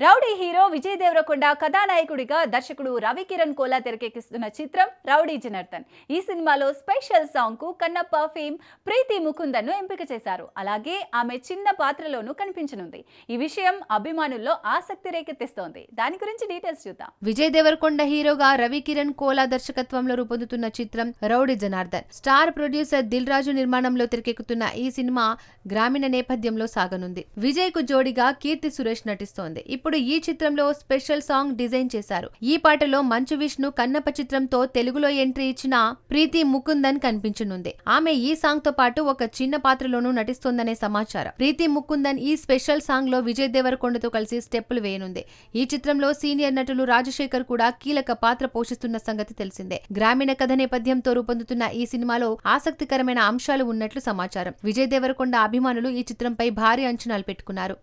Rowdy hero Vijay Devarakonda కథానాయకుడిగా దర్శకుడు రవికిరణ్ కోలా తెరకెక్కిస్తున్న చిత్రం రౌడీ జనార్దన్. ఈ సినిమాలో స్పెషల్ సాంగ్ కు కన్నప్ప ఫేమ్ ప్రీతి ముకుందన్ ను ఎంపిక చేశారు. అలాగే ఆమె చిన్న పాత్రలోనూ కనిపించనుంది. ఈ విషయం అభిమానుల్లో ఆసక్తి రేకెత్తిస్తోంది. దాని గురించి డీటెయిల్స్ చూద్దాం. విజయ్ దేవరకొండ హీరోగా రవికిరణ్ కోలా దర్శకత్వంలో రూపొందుతున్న చిత్రం రౌడీ జనార్దన్. స్టార్ ప్రొడ్యూసర్ దిల్ రాజు నిర్మాణంలో తెరకెక్కుతున్న ఈ సినిమా గ్రామీణ నేపథ్యంలో సాగనుంది. విజయ్ కు జోడిగా కీర్తి సురేష్ నటిస్తోంది. ఇప్పుడు ఈ చిత్రంలో స్పెషల్ సాంగ్ డిజైన్ చేశారు. ఈ పాటలో మంచు విష్ణు కన్నప్ప చిత్రంతో తెలుగులో ఎంట్రీ ఇచ్చిన ప్రీతి ముకుందన్ కనిపించనుంది. ఆమె ఈ సాంగ్ తో పాటు ఒక చిన్న పాత్రలోనూ నటిస్తోందనే సమాచారం. ప్రీతి ముకుందన్ ఈ స్పెషల్ సాంగ్ లో విజయ్ దేవరకొండతో కలిసి స్టెప్పులు వేయనుంది. ఈ చిత్రంలో సీనియర్ నటులు రాజశేఖర్ కూడా కీలక పాత్ర పోషిస్తున్న సంగతి తెలిసిందే. గ్రామీణ కథ నేపథ్యంతో రూపొందుతున్న ఈ సినిమాలో ఆసక్తికరమైన అంశాలు ఉన్నట్లు సమాచారం. విజయ్ దేవరకొండ అభిమానులు ఈ చిత్రంపై భారీ అంచనాలు పెట్టుకున్నారు.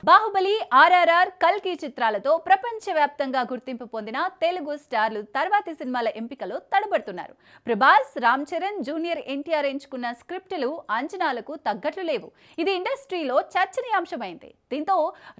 బాహుబలి, ఆర్ఆర్ఆర్, కల్కి చిత్రాలతో ప్రపంచవ్యాప్తంగా గుర్తింపు పొందిన తెలుగు స్టార్లు తర్వాతి సినిమాల ఎంపికలో తడబడుతున్నారు. ప్రభాస్, రామ్ చరణ్, జూనియర్ ఎన్టీఆర్ ఎంచుకున్న స్క్రిప్టులు అంచనాలకు తగ్గట్లు లేవు. ఇది ఇండస్ట్రీలో చర్చనీయాంశమైంది. దీంతో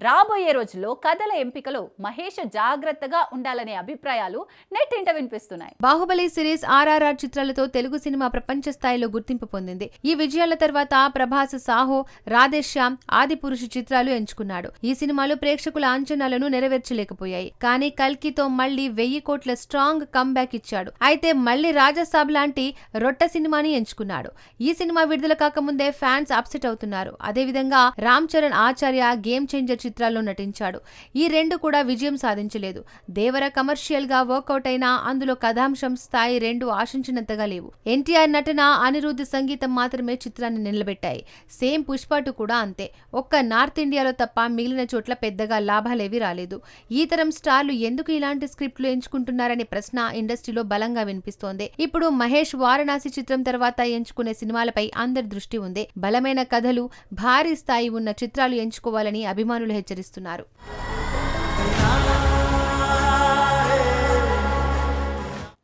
రాబోయే రోజుల్లో కథల ఎంపికలో మహేష్ జాగ్రత్తగా ఉండాలనే అభిప్రాయాలు నెట్టింట వినిపిస్తున్నాయి. బాహుబలి సిరీస్, ఆర్ఆర్ఆర్ చిత్రాలతో తెలుగు సినిమా ప్రపంచ స్థాయిలో గుర్తింపు పొందింది. ఈ విజయాల తర్వాత ప్రభాస్ సాహో, రాధేశ్యామ్, ఆదిపురుషు చిత్రాలు ఎంచుకున్నాడు. ఈ సినిమాలు ప్రేక్షకుల అంచనాలను నెరవేర్చలేకపోయాయి. కానీ కల్కితో మళ్లీ 1000 కోట్ల స్ట్రాంగ్ కమ్బ్యాక్ ఇచ్చాడు. అయితే మళ్లీ రాజసాబ్ లాంటి రొట్ట సినిమాని ఎంచుకున్నాడు. ఈ సినిమా విడుదల కాకముందే ఫ్యాన్స్ అప్సెట్ అవుతున్నారు. అదేవిధంగా రామ్ చరణ్ ఆచార్య, గేమ్ చేంజర్ చిత్రాల్లో నటించాడు. ఈ రెండు కూడా విజయం సాధించలేదు. దేవర కమర్షియల్ గా వర్కౌట్ అయినా అందులో కథాంశం స్థాయి రెండు ఆశించినంతగా లేవు. ఎన్టీఆర్ నటన, అనిరుద్ధ్ సంగీతం మాత్రమే చిత్రాన్ని నిలబెట్టాయి. సేమ్ పుష్ప2 కూడా అంతే. ఒక్క నార్త్ ఇండియాలో తప్ప మిగిలిన చోట్ల పెద్దగా లాభాలేవి రాలేదు. ఈ తరం స్టార్లు ఎందుకు ఇలాంటి స్క్రిప్ట్లు ఎంచుకుంటున్నారనే ప్రశ్న ఇండస్ట్రీలో బలంగా వినిపిస్తోంది. ఇప్పుడు మహేష్ వారణాసి చిత్రం తర్వాత ఎంచుకునే సినిమాలపై అందరి దృష్టి ఉంది. బలమైన కథలు, భారీ స్థాయి ఉన్న చిత్రాలు ఎంచుకోవాలని అభిమానులు హెచ్చరిస్తున్నారు.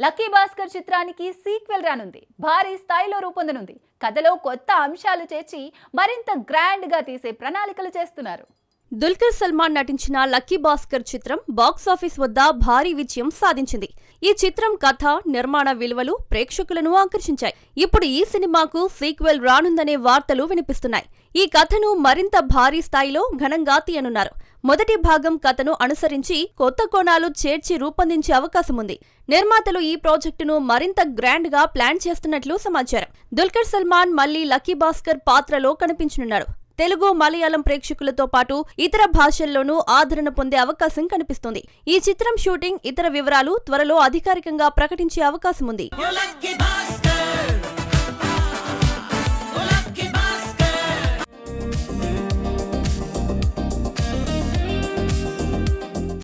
లక్కీ భాస్కర్ చిత్రానికి సీక్వెల్ రానుంది. భారీ స్థాయిలో రూపొందనుంది. కథలో కొత్త అంశాలు చేర్చి మరింత గ్రాండ్ గా తీసే ప్రణాళికలు చేస్తున్నారు. దుల్కర్ సల్మాన్ నటించిన లక్కీ భాస్కర్ చిత్రం బాక్సాఫీస్ వద్ద భారీ విజయం సాధించింది. ఈ చిత్రం కథ, నిర్మాణ విలువలు ప్రేక్షకులను ఆకర్షించాయి. ఇప్పుడు ఈ సినిమాకు సీక్వెల్ రానుందనే వార్తలు వినిపిస్తున్నాయి. ఈ కథను మరింత భారీ స్థాయిలో ఘనంగా తీయనున్నారు. మొదటి భాగం కథను అనుసరించి కొత్త కోణాలు చేర్చి రూపొందించే అవకాశం ఉంది. నిర్మాతలు ఈ ప్రాజెక్టును మరింత గ్రాండ్ గా ప్లాన్ చేస్తున్నట్లు సమాచారం. దుల్కర్ సల్మాన్ మళ్లీ లక్కీ భాస్కర్ పాత్రలో కనిపించనున్నాడు. తెలుగు, మలయాళం ప్రేక్షకులతో పాటు ఇతర భాషల్లోనూ ఆదరణ పొందే అవకాశం కనిపిస్తుంది. ఈ చిత్రం షూటింగ్, ఇతర వివరాలు త్వరలో అధికారికంగా ప్రకటించే అవకాశం ఉంది.